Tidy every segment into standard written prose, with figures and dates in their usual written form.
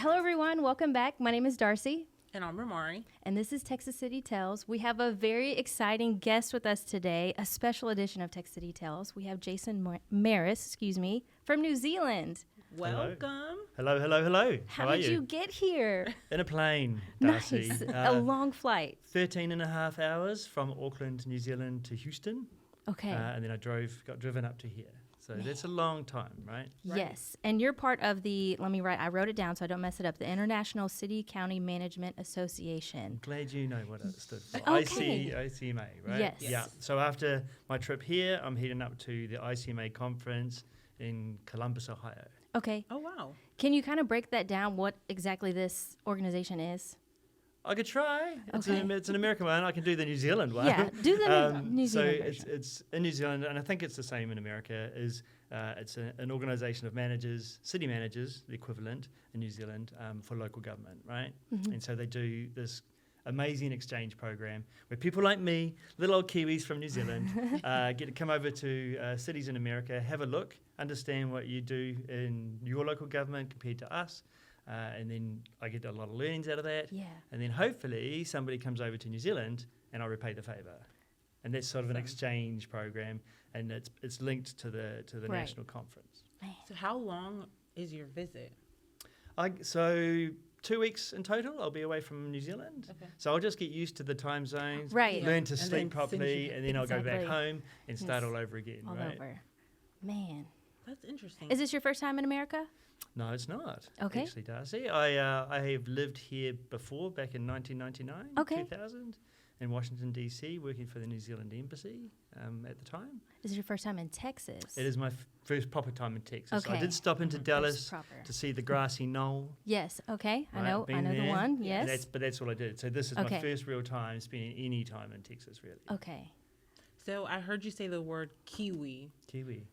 Hello, everyone. Welcome back. My name is Darcy. And I'm Ramari. And this is Texas City Tales. We have a very exciting guest with us today, a special edition of Texas City Tales. We have Jason Marris, from New Zealand. Welcome. Hello. How did you get here? In a plane, Darcy. Nice. A long flight. 13 and a half hours from Auckland, New Zealand to Houston. Okay. And then I got driven up to here. So that's a long time, right? Yes. And you're part of the, I wrote it down so I don't mess it up, the International City County Management Association. I'm glad you know what it stood for. Okay. ICMA, right? Yes. Yeah. So after my trip here, I'm heading up to the ICMA conference in Columbus, Ohio. Okay. Oh, wow. Can you kind of break that down, what exactly this organization is? I could try. It's, Okay. it's an American one. I can do the New Zealand one. Yeah, do the New Zealand version. So it's in New Zealand, and I think it's the same in America, it's an organisation of managers, city managers, the equivalent in New Zealand, for local government, right? Mm-hmm. And so they do this amazing exchange program where people like me, little old Kiwis from New Zealand, get to come over to cities in America, have a look, understand what you do in your local government compared to us, and then I get a lot of learnings out of that. Yeah. And then hopefully somebody comes over to New Zealand and I repay the favour. And that's sort of an exchange program, and it's linked to the Right. national conference. So how long is your visit? So 2 weeks in total, I'll be away from New Zealand. Okay. So I'll just get used to the time zones, Right. learn to And sleep then properly, and then I'll go back Exactly. home and start Yes. all over again, All right? over. Man. That's interesting. Is this your first time in America? No, it's not. Okay. Actually, Darcy. I have lived here before, back in 1999, Okay. 2000, in Washington, D.C., working for the New Zealand Embassy at the time. This is your first time in Texas? It is my first proper time in Texas. Okay. I did stop into First Dallas proper. to see the grassy knoll. Yes, okay. I Right, know been the there. one, Yeah. yes. But that's all I did. So this is Okay. my first real time spending any time in Texas, really. Okay. So I heard you say the word Kiwi. Kiwi.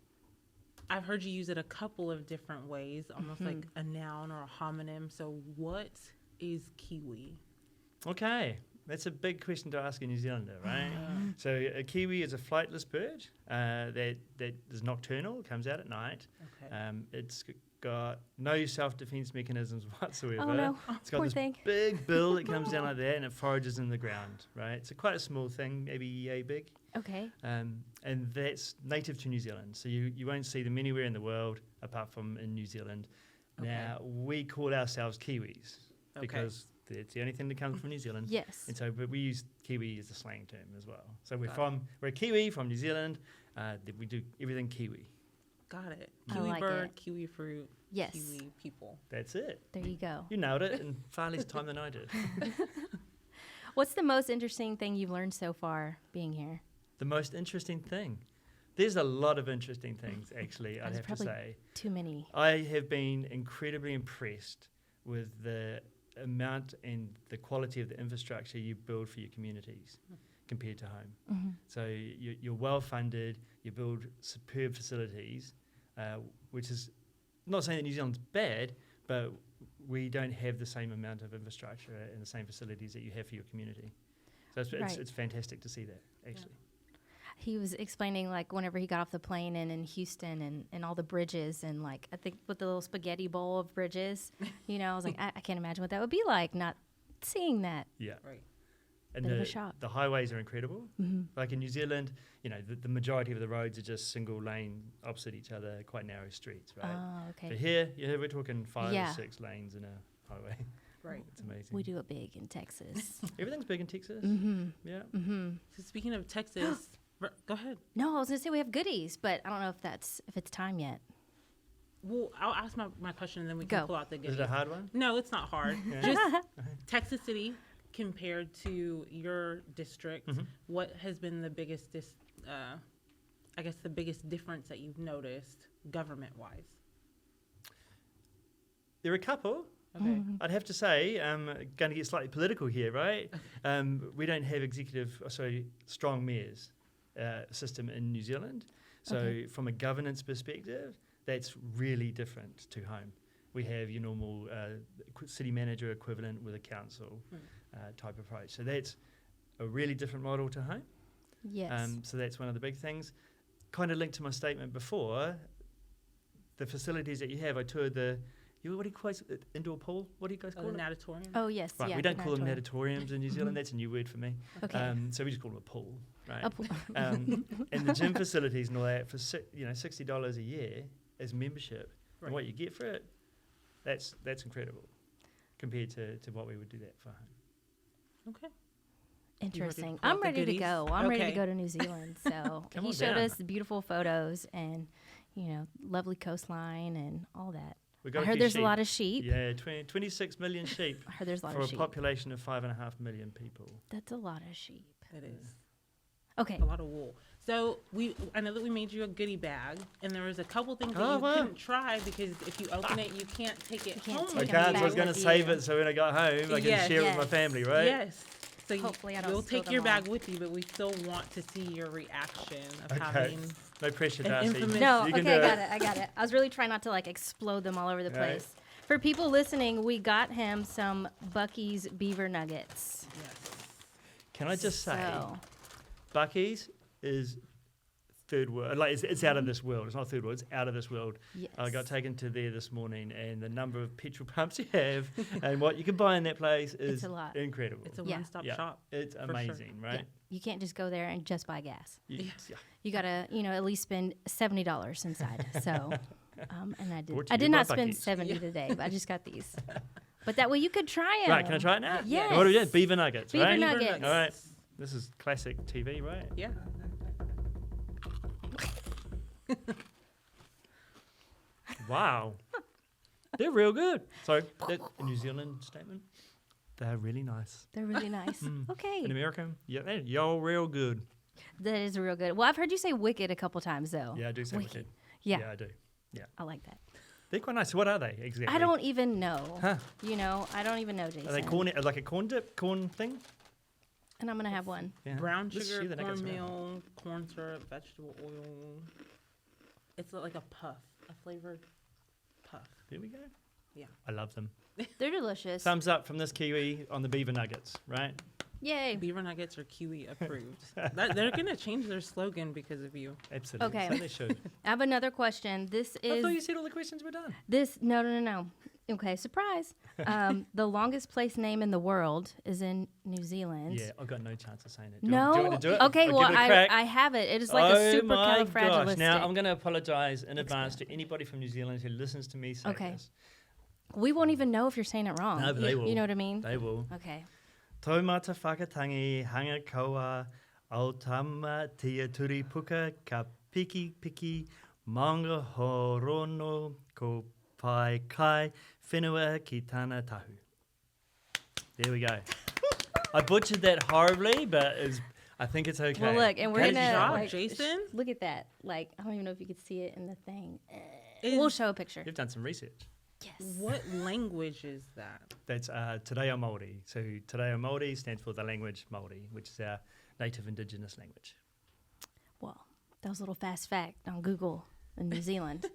I've heard you use it a couple of different ways, almost like a noun or a homonym. So what is Kiwi? Okay. That's a big question to ask a New Zealander, right? So a kiwi is a flightless bird that is nocturnal, comes out at night. Okay. It's got no self-defense mechanisms whatsoever. Oh, no. It's got Poor this thing. big bill that comes down like that, and it forages in the ground, right? It's quite a small thing, maybe yay big. Okay. And that's native to New Zealand. So you won't see them anywhere in the world apart from in New Zealand. Okay. Now, we call ourselves Kiwis because it's the only thing that comes from New Zealand. Yes. And so, but we use Kiwi as a slang term as well. So we're Got a Kiwi from New Zealand. We do everything Kiwi. Got it. I Kiwi like bird, it. kiwi fruit, Yes. kiwi people. That's it. There you go. You nailed it in far less time than I did. What's the most interesting thing you've learned so far being here? The most interesting thing. There's a lot of interesting things, actually, I'd There's have to probably say. Too many. I have been incredibly impressed with the amount and the quality of the infrastructure you build for your communities compared to home. Mm-hmm. So you're well funded, you build superb facilities, which is not saying that New Zealand's bad, but we don't have the same amount of infrastructure and the same facilities that you have for your community. So Right. it's fantastic to see that, actually. He was explaining, like, whenever he got off the plane and in Houston and all the bridges and, like, I think with the little spaghetti bowl of bridges, I was like, I can't imagine what that would be like, not seeing that. Yeah. Right. And Bit of a shock. the highways are incredible. Mm-hmm. Like in New Zealand, the majority of the roads are just single lane opposite each other, quite narrow streets, right? Oh, But okay. here, we're talking 5 Yeah. or 6 lanes in a highway. Right. It's amazing. We do it big in Texas. Everything's big in Texas. Mm-hmm. Yeah. Mm-hmm. So speaking of Texas, go ahead. No, I was going to say we have goodies, but I don't know if it's time yet. Well, I'll ask my question and then we can Go. pull out the Is goodies. it a hard one? No, it's not hard. Yeah. Just Texas City compared to your district, Mhm. what has been the biggest, the biggest difference that you've noticed government-wise? There are a couple. Okay. I'd have to say, going to get slightly political here, right? We don't have strong mayors system in New Zealand. So Okay. from a governance perspective, that's really different to home. We have your normal city manager equivalent with a council type approach. So that's a really different model to home. Yes. So that's one of the big things. Kind of linked to my statement before, the facilities that you have. I toured the what do you call it? Indoor pool? What do you guys Oh, call the it? natatorium. Oh yes, Right, yeah. we don't call them natatorium. natatoriums in New Zealand. That's a new word for me. Okay. So we just call them a pool, right? A pool. And the gym facilities and all that for $60 a year as membership, Right. and what you get for it, that's incredible compared to what we would do that for home. Okay. Interesting. pull out I'm the ready to goodies? go. I'm ready to Okay. go to New Zealand. So Come he on showed down. us beautiful photos and lovely coastline and all that. We I heard there's a lot of sheep. Yeah, 26 million sheep I heard there's a lot for of a sheep. population of 5.5 million people. That's a lot of sheep. It is Okay. a lot of wool. So I know that we made you a goodie bag, and there was a couple things that Oh, you wow. couldn't try because if you open it, you can't take it You can't home. take I it with back can't, so I was with going to you. save it so when I got home, I can Yes. share it with my Yes. family, right? Yes. So Hopefully I don't we'll spill take them your all. bag with you, but we still want to see your reaction of Okay. having. No pressure, An Darcy. infamous- No, You can okay, do I got it. I was really trying not to explode them all over the Right. place. For people listening, we got him some Buc-ee's beaver nuggets. Yes. Can I just say, So, Buc-ee's is third world. It's out of this world. It's not third world. It's out of this world. yes. I got taken to there this morning, and the number of petrol pumps you have and what you can buy in that place is a lot. incredible. It's a Yeah. one-stop Yeah. shop. It's sure. amazing, right? Yeah, you can't just go there and just buy gas. You- Yes. yeah. You gotta, at least spend $70 inside. So, and I did. Brought to I you did by not spend Buc-ee's. 70 today, but I just got these. But that way you could try them. Right, can I try it now? Yes. What are we doing? Beaver nuggets, Beaver right? nuggets. All right. This is classic TV, right? Yeah. Wow. They're real good. So, that a New Zealand statement? They're really nice. They're really nice. Okay, In America, yeah, y'all real good. that is real good. Well, I've heard you say wicked a couple times though. Yeah, I do say wicked. Yeah, Yeah, I do. I like that. They're quite nice. So what are they exactly? I don't even know. Huh. I don't even know, Jason. Are they like a corn dip, corn thing? And I'm gonna have one. Yeah. Brown Let's sugar, see the nuggets around. cornmeal, corn syrup, vegetable oil. It's like a puff, a flavored puff. There we go. Yeah. I love them. They're delicious. Thumbs up from this Kiwi on the beaver nuggets, right? Yay. Beaver nuggets are Kiwi approved. They're going to change their slogan because of you. Absolutely. Okay. So they should. I have another question. This I thought you is said all the questions were done. no. Okay, surprise. The longest place name in the world is in New Zealand. Yeah, I've got no chance of saying it. No. Do you want to do it? Okay, I'll well give it a crack. I have it. It is like a super my gosh. Now, I'm califragilistic. going to apologise in advance to anybody from New Zealand who listens to me say Okay. this. We won't even know if you're saying it wrong. No, but they will. You know what I mean? They will. Okay. Taumata whakatangi hanga kaua au tama tia turi puka ka piki piki manga horono ko pai kai whenua ki tana tahu. There we go. I butchered that horribly, but I think it's okay. Well, look, and we're Good gonna job, Jason. look at that. I don't even know if you could see it in the thing. Is- We'll show a picture. You've done some research. Yes. What language is that? That's Te Reo Māori. So Te Reo Māori stands for the language Māori, which is our native indigenous language. Well, that was a little fast fact on Google in New Zealand.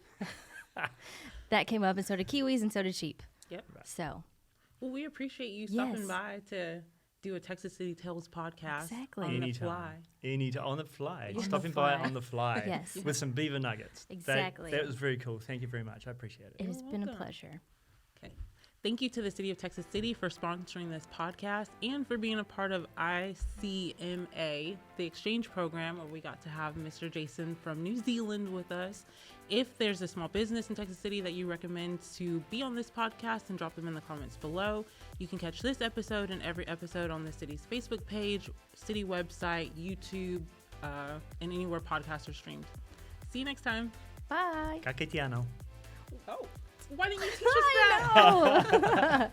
That came up, and so did kiwis, and so did sheep. Yep. So Well, we appreciate you stopping Yes. by to do a Texas City Tales podcast Exactly. on the Anytime. fly. On the fly. On the Stopping by fly. on the fly. Yes. With some beaver nuggets. Exactly. That was very cool. Thank you very much. I appreciate it. it has been a welcome. pleasure. Okay. Thank you to the City of Texas City for sponsoring this podcast and for being a part of ICMA, the exchange program where we got to have Mr. Jason from New Zealand with us. If there's a small business in Texas City that you recommend to be on this podcast, then drop them in the comments below. You can catch this episode and every episode on the city's Facebook page, city website, YouTube, and anywhere podcasts are streamed. See you next time. Bye. Ka kite anō. Oh, why didn't you teach us that? I know.